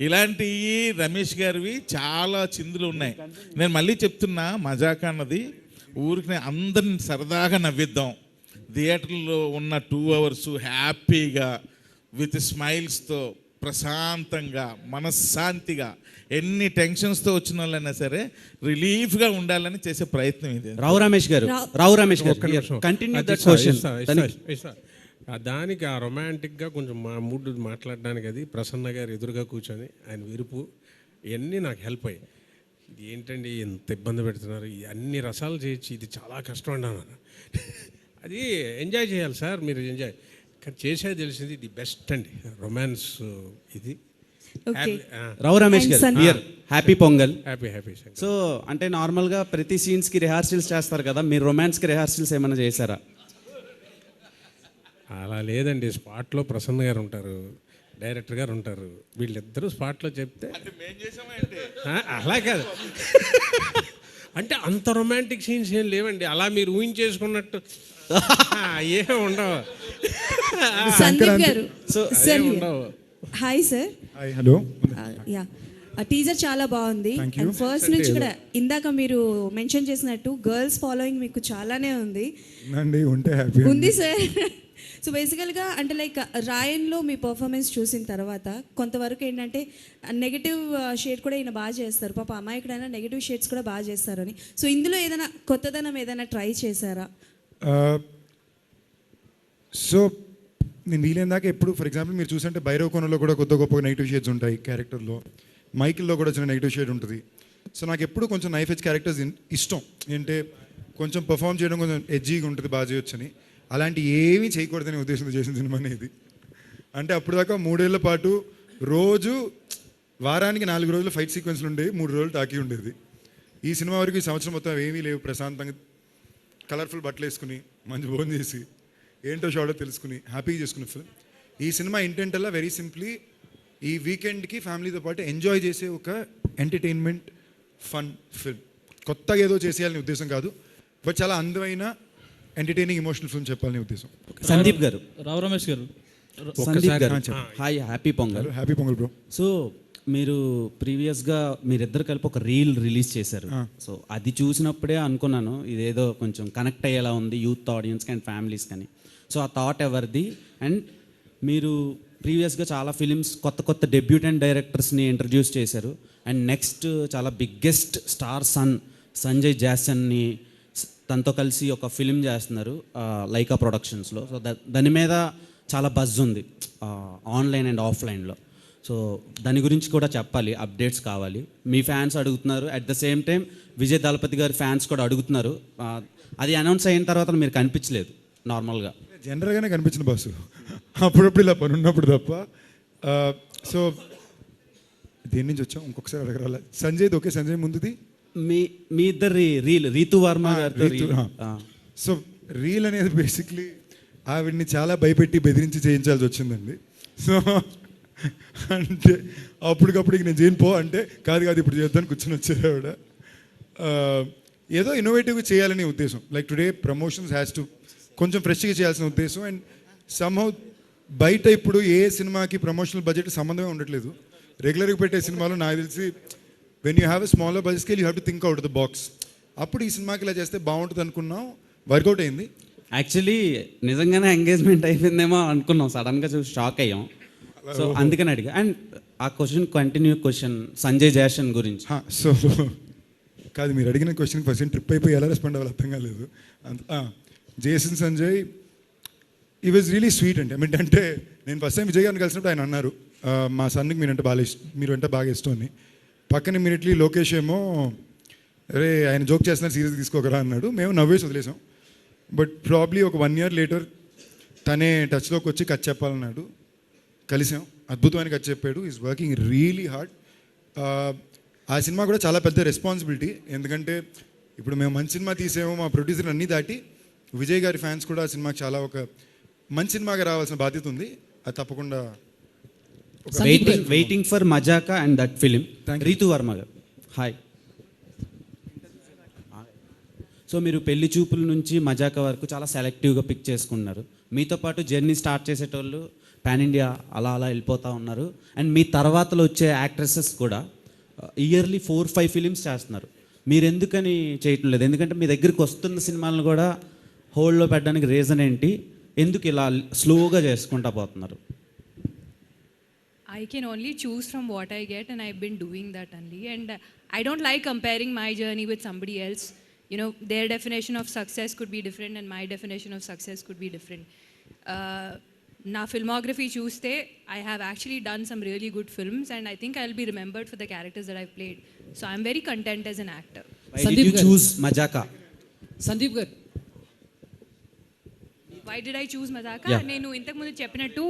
ఇలాంటివి రమేష్ గారివి చాలా చిందులు ఉన్నాయి. నేను మళ్ళీ చెప్తున్నా, మజాక్ అన్నది ఊరికి అందరిని సరదాగా నవ్విద్దాం. థియేటర్లో ఉన్న 2 hours హ్యాపీగా విత్ స్మైల్స్తో ప్రశాంతంగా మనశ్శాంతిగా ఎన్ని టెన్షన్స్తో వచ్చిన వాళ్ళైనా సరే రిలీఫ్గా ఉండాలని చేసే ప్రయత్నం ఇది.
రావు రమేష్ గారు కంటిన్యూ దట్ క్వశ్చన్.
దానికి ఆ రొమాంటిక్గా కొంచెం మా మూడ్ మాట్లాడడానికి అది ప్రసన్న గారు ఎదురుగా కూర్చొని ఆయన విరుపు ఇవన్నీ నాకు హెల్ప్ అయ్యాయి. ఇది ఏంటండి ఎంత ఇబ్బంది పెడుతున్నారు, అన్ని రసాలు చేయొచ్చు, ఇది చాలా కష్టం అన్నాను. అది ఎంజాయ్ చేయాలి సార్, మీరు ఎంజాయ్ చేసేది తెలిసింది. ఇది బెస్ట్ అండి రొమాన్స్ ఇది.
రావు రమేష్ గారు here happy pongal.
Happy.
So అంటే నార్మల్గా ప్రతి సీన్స్కి రిహార్సల్స్ చేస్తారు కదా, మీరు రొమాన్స్కి రిహార్సల్స్ ఏమైనా చేశారా?
అలా లేదండి, స్పాట్లో ప్రసన్న గారు ఉంటారు, డైరెక్టర్ గారు ఉంటారు, వీళ్ళిద్దరూ స్పాట్లో చెప్తే అలా కాదు. అంటే అంత రొమాంటిక్ సీన్స్ ఏం లేవండి, అలా మీరు ఊహించేసుకున్నట్టు ఏం ఉండవు.
సందీప్ గారు
ఉండవు.
Hi sir.
Hello.
Yeah, teaser చాలా బాగుంది. అండ్ ఫస్ట్ నుంచి కూడా ఇందాక మీరు మెన్షన్ చేసినట్టు గర్ల్స్ ఫాలోయింగ్ మీకు చాలానే ఉంది ఉంది సార్. సో బేసికల్గా అంటే లైక్ రాయన్లో మీ పర్ఫార్మెన్స్ చూసిన తర్వాత కొంతవరకు ఏంటంటే నెగిటివ్ షేడ్ కూడా ఈయన బాగా చేస్తారు, పాప అమాయకుడైనా నెగిటివ్ షేడ్స్ కూడా బాగా చేస్తారని. సో ఇందులో ఏదైనా కొత్తదనం ఏదైనా ట్రై చేశారా?
సో నేను వీలైన దాకా ఎప్పుడు ఫర్ ఎగ్జాంపుల్ మీరు చూసంటే భైరవ కోణంలో కూడా కొత్త గొప్ప నెగిటివ్ షేడ్స్ ఉంటాయి క్యారెక్టర్లో, మైకిల్లో కూడా చిన్న నెగిటివ్ షేడ్ ఉంటుంది. సో నాకు ఎప్పుడు కొంచెం నైఫ్ ఎడ్జ్ క్యారెక్టర్స్ ఇష్టం, ఏంటంటే కొంచెం పర్ఫామ్ చేయడం కొంచెం ఎడ్జీగా ఉంటుంది, బాగా చేయొచ్చని. అలాంటి ఏమీ చేయకూడదని ఉద్దేశంతో చేసిన సినిమా అనేది. అంటే అప్పుడు దాకా 3 ఏళ్ల పాటు రోజు వారానికి 4 రోజులు ఫైట్ సీక్వెన్స్లు ఉండేవి, 3 రోజులు టాకీ ఉండేది. ఈ సినిమా వరకు ఈ సంవత్సరం మొత్తం ఏమీ లేవు, ప్రశాంతంగా కలర్ఫుల్ బట్టలు వేసుకుని మంచి భోజనం చేసి ఏంటో షాడో తెలుసుకుని హ్యాపీగా చేసుకునే ఫిల్మ్. ఈ సినిమా ఇంటెంట్ అలా వెరీ సింప్లీ ఈ వీకెండ్కి ఫ్యామిలీతో పాటు ఎంజాయ్ చేసే ఒక ఎంటర్టైన్మెంట్ ఫన్ ఫిల్మ్. కొత్తగా ఏదో చేసేయాలనే ఉద్దేశం కాదు, బట్ చాలా అందమైన ఎంటర్టైనింగ్ ఎమోషనల్ ఫిల్మ్ చెప్పాలనే ఉద్దేశం.
సందీప్ గారు,
రావు రమేష్ గారు,
సందీప్ గారు hi, happy pongal.
Happy pongal bro.
So మీరు ప్రీవియస్గా మీరిద్దరు కలిపి ఒక రీల్ రిలీజ్ చేశారు. సో అది చూసినప్పుడే అనుకున్నాను ఇదేదో కొంచెం కనెక్ట్ అయ్యేలా ఉంది యూత్ ఆడియన్స్కి అండ్ ఫ్యామిలీస్కి అని. సో ఆ థాట్ ఎవరిది? అండ్ మీరు ప్రీవియస్గా చాలా ఫిలిమ్స్ కొత్త కొత్త డెబ్యూటెంట్ డైరెక్టర్స్ని ఇంట్రడ్యూస్ చేశారు. అండ్ నెక్స్ట్ చాలా బిగ్గెస్ట్ స్టార్ సంజయ్ జాసన్ని తనతో కలిసి ఒక ఫిలిం చేస్తున్నారు లైకా ప్రొడక్షన్స్లో. సో దాని మీద చాలా బజ్ ఉంది ఆన్లైన్ అండ్ ఆఫ్లైన్లో. సో దాని గురించి కూడా చెప్పాలి, అప్డేట్స్ కావాలి. మీ ఫ్యాన్స్ అడుగుతున్నారు, at the same time Vijay Thalapathy గారి ఫ్యాన్స్ కూడా అడుగుతున్నారు. అది అనౌన్స్ అయిన తర్వాత మీరు కనిపించలేదు నార్మల్గా.
జనరల్గానే కనిపించిన బాసు, అప్పుడప్పుడు ఇలా పని ఉన్నప్పుడు తప్ప. సో దేని నుంచి వచ్చాం ఇంకొకసారి అడగరాల. సంజయ్ ఓకే, సంజయ్ ముందుది
మీ ఇద్దరి రీల్ రీతు వర్మ గారితో.
సో రీల్ అనేది బేసిక్లీ ఆవిడ్ని చాలా భయపెట్టి బెదిరించి చేయించాల్సి వచ్చిందండి. సో అంటే అప్పటికప్పుడు నేను చేయను పో అంటే కాదు ఇప్పుడు చేద్దాను కూర్చొని వచ్చేది ఆవిడ. ఏదో ఇన్నోవేటివ్గా చేయాలనే ఉద్దేశం. Like today promotions has to కొంచెం ఫ్రెష్గా చేయాల్సిన ఉద్దేశం. అండ్ సమ్హౌ బయట ఇప్పుడు ఏ సినిమాకి ప్రమోషనల్ బడ్జెట్ సంబంధమే ఉండట్లేదు. రెగ్యులర్గా పెట్టే సినిమాలో నాకు తెలిసి when you have a smaller budget scale you have to think out the box. అప్పుడు ఈ సినిమాకి ఇలా చేస్తే బాగుంటుంది అనుకున్నాం, వర్కౌట్ అయింది.
యాక్చువల్లీ నిజంగానే ఎంగేజ్మెంట్ అయిపోయిందేమో అనుకున్నాం, సడన్గా చూసి షాక్ అయ్యాం. సో అందుకని అడిగా. అండ్ ఆ క్వశ్చన్ సంజయ్ జాసన్ గురించి.
సో కాదు, మీరు అడిగిన క్వశ్చన్ ఫస్ట్ ట్రిప్ అయిపోయి ఎలా రెస్పాండ్ అవ్వాలి అర్థం కాలేదు. జేసన్ సంజయ్ ఈ వాజ్ రియలీ స్వీట్ అండి. అంటే నేను ఫస్ట్ టైం విజయ్ గారిని కలిసినప్పుడు ఆయన అన్నారు మా సన్నికి మీరు అంటే బాగా ఇష్టం అని. పక్కన ఇమీడియట్లీ లోకేష్ ఏమో అరే ఆయన జోక్ చేస్తున్నారు సీరియస్ తీసుకోకరా అన్నాడు. మేము నవ్వేసి వదిలేసాం. బట్ ప్రాబ్లీ ఒక 1 year లేటర్ తనే టచ్లోకి వచ్చి కథ చెప్పాలన్నాడు. కలిసాం, అద్భుతమైన కథ చెప్పాడు. Is working really hard. ఆ సినిమా కూడా చాలా పెద్ద రెస్పాన్సిబిలిటీ. ఎందుకంటే ఇప్పుడు మేము మంచి సినిమా తీసేమో మా ప్రొడ్యూసర్ అన్నీ దాటి విజయ్ గారి ఫ్యాన్స్ కూడా ఆ సినిమాకి చాలా ఒక మంచి సినిమాగా రావాల్సిన బాధ్యత ఉంది. అది తప్పకుండా
waiting for Mazaka and that film. Ritu Varma గారు హాయ్. సో మీరు పెళ్లి చూపుల నుంచి మజాకా వరకు చాలా సెలెక్టివ్గా పిక్ చేసుకున్నారు. మీతో పాటు జర్నీ స్టార్ట్ చేసేటోళ్ళు పాన్ ఇండియా అలా వెళ్ళిపోతూ ఉన్నారు. అండ్ మీ తర్వాతలో వచ్చే యాక్ట్రెసెస్ కూడా ఇయర్లీ 4-5 ఫిలిమ్స్ చేస్తున్నారు. మీరు ఎందుకని చేయటం లేదు? ఎందుకంటే మీ దగ్గరికి వస్తున్న సినిమాలను కూడా హోల్డ్లో పెట్టడానికి రీజన్ ఏంటి? ఎందుకు ఇలా స్లోగా చేసుకుంటా పోతున్నారు?
I can only choose from what I get, and I've been doing that only. And I don't like comparing my journey with somebody else. You know, their definition of success could be different, and my definition of success could be different. Na filmography chuste, I have actually done some really good films, and I think I'll be remembered for the characters that I've played. So I'm very content as an actor.
Why did you choose Majaka?
Sandeep gar,
Why did I choose Mazaka?
Yeah.
నేను ఇంతకు ముందు చెప్పినట్టు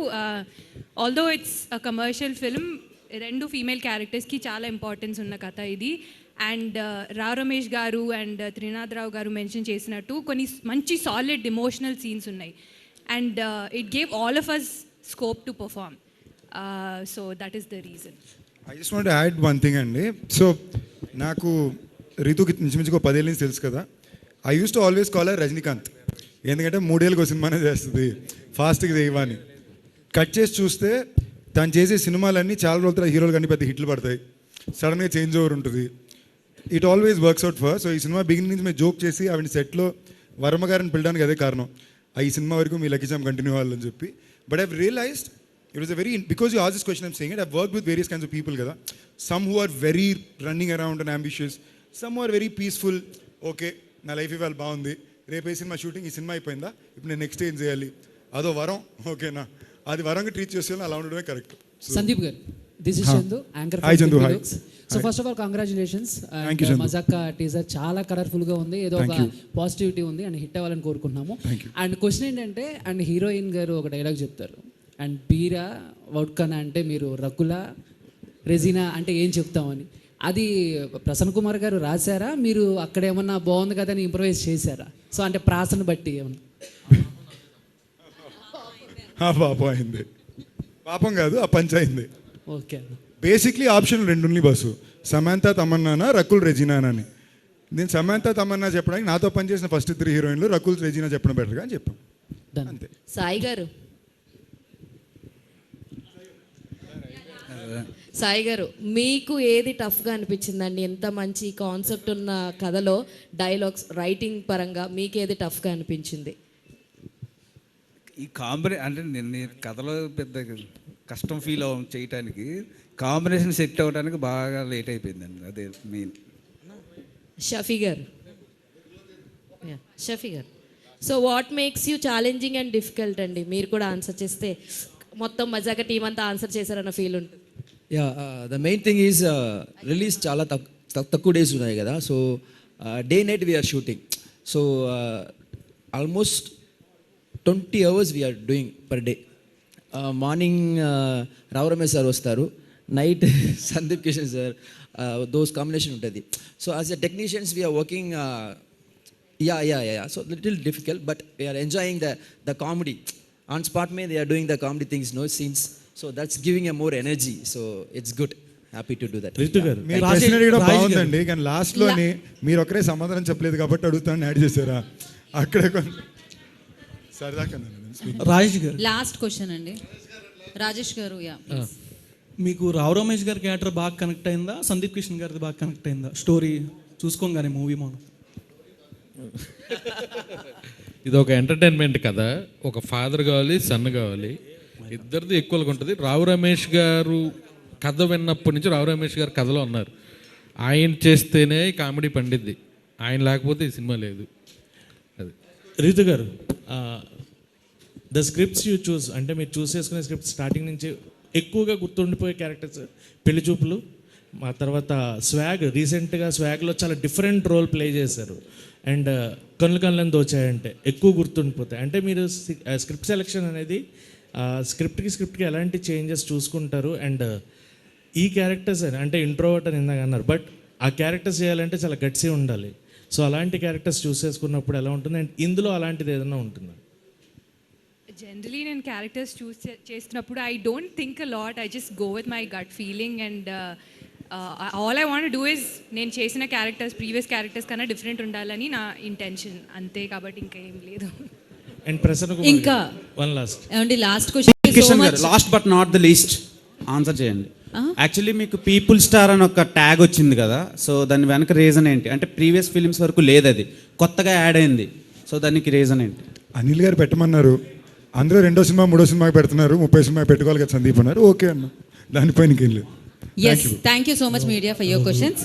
although it's a commercial film, 2 female క్యారెక్టర్స్కి చాలా importance ఉన్న కథ ఇది. And రా రమేష్ గారు అండ్ త్రినాథరావు గారు మెన్షన్ చేసినట్టు కొన్ని మంచి సాలిడ్ ఎమోషనల్ సీన్స్ ఉన్నాయి. And it gave all of us scope to perform. So that is the reason.
I just want add one thing అండి. సో నాకు రీతుకి ఇంచుమించుగా 10 ఏళ్ళ నుంచి తెలుసు కదా. I use to always call her Rajinikanth. ఎందుకంటే 3 ఏళ్ళకి ఒక సినిమానే చేస్తుంది, ఫాస్ట్గా చేయమని. కట్ చేసి చూస్తే తను చేసే సినిమాలన్నీ చాలా రోజుల తర్వాత హీరోలు కానీ పెద్ద హిట్లు పడతాయి, సడన్గా చేంజ్ ఓవర్ ఉంటుంది. It always works out for. So ఈ సినిమా బిగినింగ్ నుంచి మేము జోక్ చేసి ఆవిడ సెట్లో వర్మ గారిని పిలడానికి అదే కారణం, ఈ సినిమా వరకు మీ లక్కీ జామ్ కంటిన్యూ అవ్వాలని చెప్పి. But I've realized it was a very, because you ask this question I'm saying it, I've work with various kinds of people కదా. Some who are very running around and ambitious, some who are very peaceful. Okay నా life ఇవాళ బాగుంది, రేపు ఏ సినిమా shooting, ఈ సినిమా అయిపోయిందా, ఇప్పుడు నేను నెక్స్ట్ ఏం చేయాలి, అదో వరం, ఓకేనా, అది వరంగా ట్రీట్ చేసేయాలి, అలా ఉండడమే correct.
Sandeep gar, this is Chandu, anchor
Hi Chandu, hi.
So first of all congratulations.
Thank you Chandu.
Mazaka teaser చాలా కలర్ఫుల్గా ఉంది, ఏదో ఒక పాజిటివిటీ ఉంది అండ్ హిట్ అవ్వాలని కోరుకుంటున్నాము. అండ్ క్వశ్చన్ ఏంటంటే, అండ్ హీరోయిన్ గారు ఒక డైలాగ్ చెప్తారు, అండ్ బీరా వడ్కనా అంటే మీరు రకులా రెజినా అంటే ఏం చెప్తామని. అది ప్రసన్న కుమార్ గారు రాశారా, మీరు అక్కడ ఏమన్నా బాగుంది కదా అని ఇంప్రవైజ్ చేశారా? సో అంటే ప్రాసను బట్టి ఏమన్నా?
పాపం అయింది, పాపం కాదు ఆ పంచ్ అయింది.
ఓకే,
బేసిక్లీ ఆప్షన్ 2 ఉన్నాయి బస్సు, సమాంతా తమన్నానా, రకుల్ రెజినానా అని. నేను సమాంతా తమన్నా చెప్పడానికి నాతో పనిచేసిన ఫస్ట్ 3 హీరోయిన్లు రకుల్ రెజినా చెప్పడం బెటర్గా అని చెప్పాం, అంతే.
సాయి గారు, సాయి గారు మీకు ఏది టఫ్గా అనిపించిందండి? ఎంత మంచి కాన్సెప్ట్ ఉన్న కథలో డైలాగ్స్ రైటింగ్ పరంగా మీకు ఏది టఫ్గా అనిపించింది?
ఈ అంటే నేను కథలో పెద్ద కష్టం ఫీల్ చేయటానికి కాంబినేషన్ సెట్ అవ్వడానికి బాగా లేట్ అయిపోయిందండి, అదే మెయిన్.
షఫీ గారు, షఫీ గారు, so what makes you challenging and difficult అండి? మీరు కూడా ఆన్సర్ చేస్తే మొత్తం మజాగా టీం అంతా ఆన్సర్ చేశారన్న ఫీల్ ఉంటుంది.
Yeah, the main thing is release చాలా తక్కువ డేస్ ఉన్నాయి కదా, so day night we're shooting, so almost 20 hours we're doing per day. Morning Rao Ramesh sir వస్తారు, night Sandeep Kishan sir, those combination ఉంటుంది. So as a technicians we're working, yeah. So little difficult, but we are enjoying the comedy. On spot mein they are doing the comedy things, no scenes. So that's giving a more energy. So it's good. Happy to do that.
Ritu గారు మీరు ప్రశ్న అడగడం బాగుందండి, కానీ లాస్ట్లోని మీరు ఒకరే సమాధానం చెప్పలేదు కాబట్టి అడుగుతాను యాడ్ చేశారా అక్కడే సరదాగా.
రాజేష్ గారు
లాస్ట్ క్వశ్చన్ అండి. రాజేష్ గారు, యా
మీకు రావు రమేష్ గారి క్యారెక్టర్ బాగా కనెక్ట్ అయిందా, సందీప్ కిషన్ గారిది బాగా కనెక్ట్ అయిందా? స్టోరీ చూసుకోగానే మూవీ మనం
ఇది ఒక ఎంటర్టైన్మెంట్ కదా, ఒక ఫాదర్ కావాలి, సన్ కావాలి, ఇద్దరిది ఎక్కువగా ఉంటుంది. రావు రమేష్ గారు కథ విన్నప్పటి నుంచి రావు రమేష్ గారు కథలో ఉన్నారు. ఆయన చేస్తేనే కామెడీ పండిద్ది, ఆయన లేకపోతే ఈ సినిమా లేదు. అది
రీతు గారు, ద స్క్రిప్ట్స్ యూ చూస్, అంటే మీరు చూస్ చేసుకునే స్క్రిప్ట్ స్టార్టింగ్ నుంచి ఎక్కువగా గుర్తుండిపోయే క్యారెక్టర్స్ పెళ్లి చూపులు, ఆ తర్వాత స్వాగ్, రీసెంట్గా స్వాగ్లో చాలా డిఫరెంట్ రోల్ ప్లే చేశారు, అండ్ కళ్ళు కళ్ళని దోచాయంటే ఎక్కువ గుర్తుండిపోతాయి. అంటే మీరు స్క్రిప్ట్ సెలెక్షన్ అనేది స్క్రిప్ట్కి ఎలాంటి చేంజెస్ చూసుకుంటారు? అండ్ ఈ క్యారెక్టర్స్ అంటే ఇంట్రోవర్ట్ అని ఇందాక అన్నారు, బట్ ఆ క్యారెక్టర్స్ చేయాలంటే చాలా గట్సీ ఉండాలి. సో అలాంటి క్యారెక్టర్స్ చూస్ చేసుకున్నప్పుడు ఎలా ఉంటుంది, అండ్ ఇందులో అలాంటిది ఏదైనా ఉంటుందా?
జనరలీ నేను క్యారెక్టర్స్ చూస్ చేస్తున్నప్పుడు I don't think a lot, I just go with my gut feeling, and all I want do is నేను చేసిన క్యారెక్టర్స్ ప్రీవియస్ క్యారెక్టర్స్ కన్నా డిఫరెంట్ ఉండాలని నా ఇంటెన్షన్ అంతే, కాబట్టి ఇంకా ఏం లేదు.
అండ్ ప్రసన్న
ఇంకా
వన్ లాస్ట్
ఏమండి, లాస్ట్ క్వశ్చన్
కిషన్ గారు, last but not the least answer చేయండి. యాక్చువల్లీ మీకు పీపుల్ స్టార్ అని ఒక ట్యాగ్ వచ్చింది కదా, సో దాని వెనక రీజన్ ఏంటి? అంటే ప్రీవియస్ ఫిలిమ్స్ వరకు లేదు, అది కొత్తగా యాడ్ అయింది, సో దానికి రీజన్ ఏంటి?
అనిల్ గారు పెట్టమన్నారు, అందరూ 2వ సినిమా 3వ సినిమాకి పెడుతున్నారు, 30 సినిమాకి పెట్టుకోవాలి కదా సందీప్ అన్నారు, ఓకే అన్న, దానిపైన ఇంకేం లేదు.
Yes, thank you so much media for your questions.